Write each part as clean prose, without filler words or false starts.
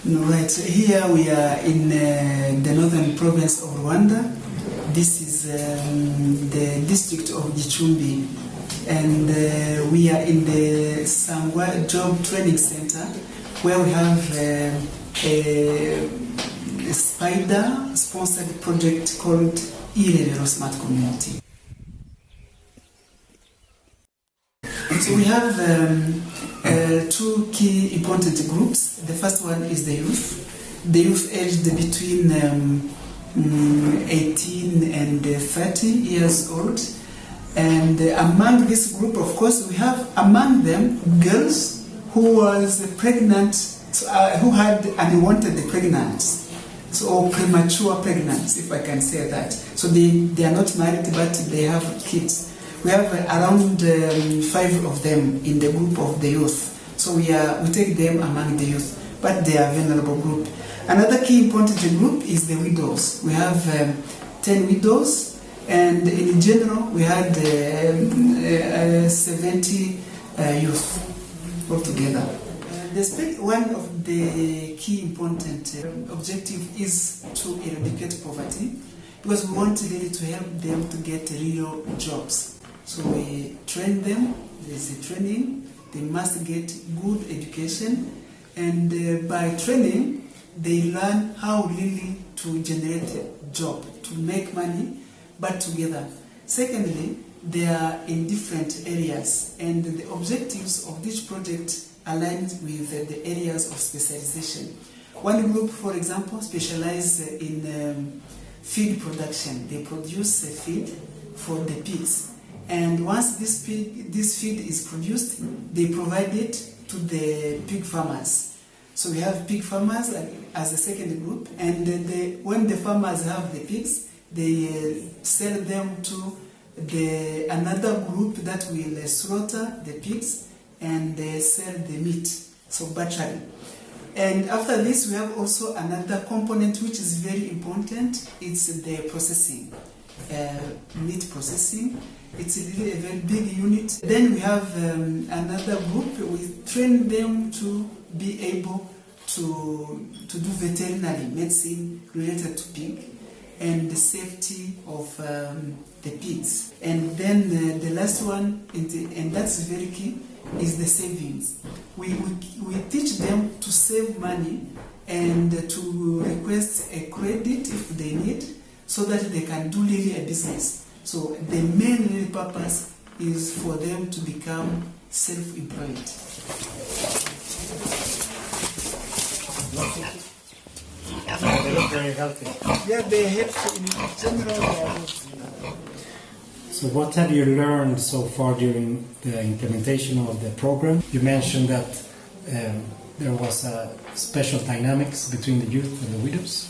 Right, so here we are in the northern province of Rwanda. This is the district of Gicumbi, and we are in the Sangwa Job Training Center, where we have a spider-sponsored project called Irebero Smart Community. So we have two key important groups. The first one is the youth aged between 18 and 30 years old. And among this group, of course, we have among them girls who was pregnant, who had unwanted pregnancy, or premature pregnancy, if I can say that. So they are not married, but they have kids. We have around 5 of them in the group of the youth. So we take them among the youth, but they are a vulnerable group. Another key important group is the widows. We have 10 widows, and in general we had 70 youth altogether. One of the key important objective is to eradicate poverty, because we want really to help them to get real jobs. So we train them, there's a training, they must get good education, and by training, they learn how really to generate a job, to make money, but together. Secondly, they are in different areas, and the objectives of this project align with the areas of specialization. One group, for example, specializes in feed production. They produce feed for the pigs. And once this feed is produced, they provide it to the pig farmers. So we have pig farmers as a second group, and when the farmers have the pigs, they sell them to another group that will slaughter the pigs and they sell the meat, so butchery. And after this, we have also another component which is very important. It's the processing, meat processing. It's really a very big unit. Then we have another group. We train them to be able to do veterinary medicine related to pig and the safety of the pigs. And then the last one, and that's very key, is the savings. We teach them to save money and to request a credit if they need, so that they can do really a business. So the main purpose is for them to become self-employed. They look very healthy. Yeah, they help in general. So what have you learned so far during the implementation of the program? You mentioned that there was a special dynamics between the youth and the widows.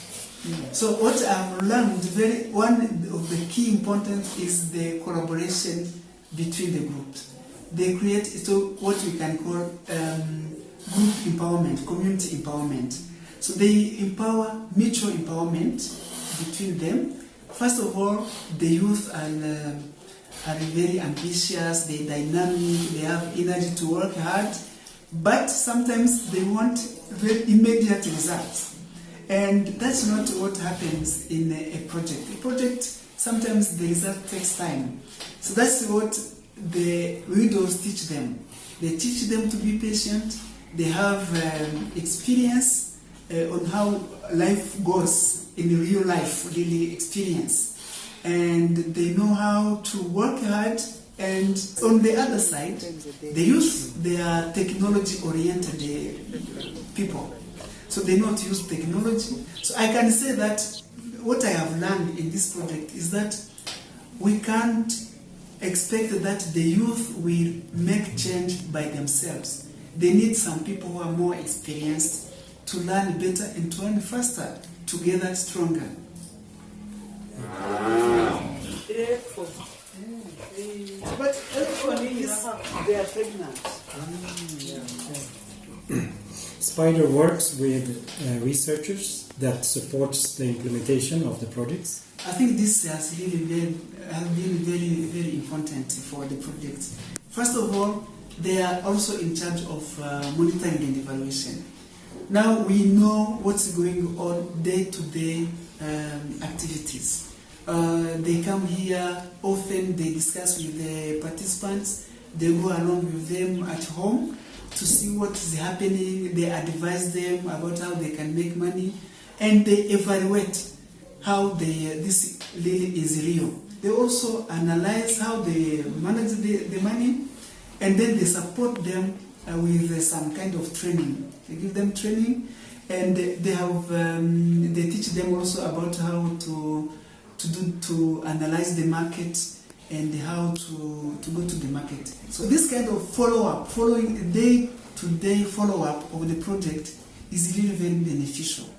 So what I've learned, one of the key important is the collaboration between the groups. They create what we can call group empowerment, community empowerment. So they empower mutual empowerment between them. First of all, the youth are very ambitious, they're dynamic, they have energy to work hard, but sometimes they want very immediate results. And that's not what happens in a project. A project, sometimes the result takes time. So that's what the widows teach them. They teach them to be patient. They have experience on how life goes in real life, really experience. And they know how to work hard. And on the other side, the youth, they are technology-oriented people. So they know how to use technology. So I can say that what I have learned in this project is that we can't expect that the youth will make change by themselves. They need some people who are more experienced to learn better and to learn faster, together stronger. But actually, they are pregnant. Spider works with researchers that supports the implementation of the projects. I think this has really been very, very important for the project. First of all, they are also in charge of monitoring and evaluation. Now we know what's going on day-to-day activities. They come here, often they discuss with the participants, they go along with them at home to see what is happening, they advise them about how they can make money, and they evaluate how this really is real. They also analyze how they manage the money, and then they support them with some kind of training. They give them training, and they teach them also about how to analyze the market and how to go to the market. So this kind of following day-to-day follow-up of the project is really very beneficial.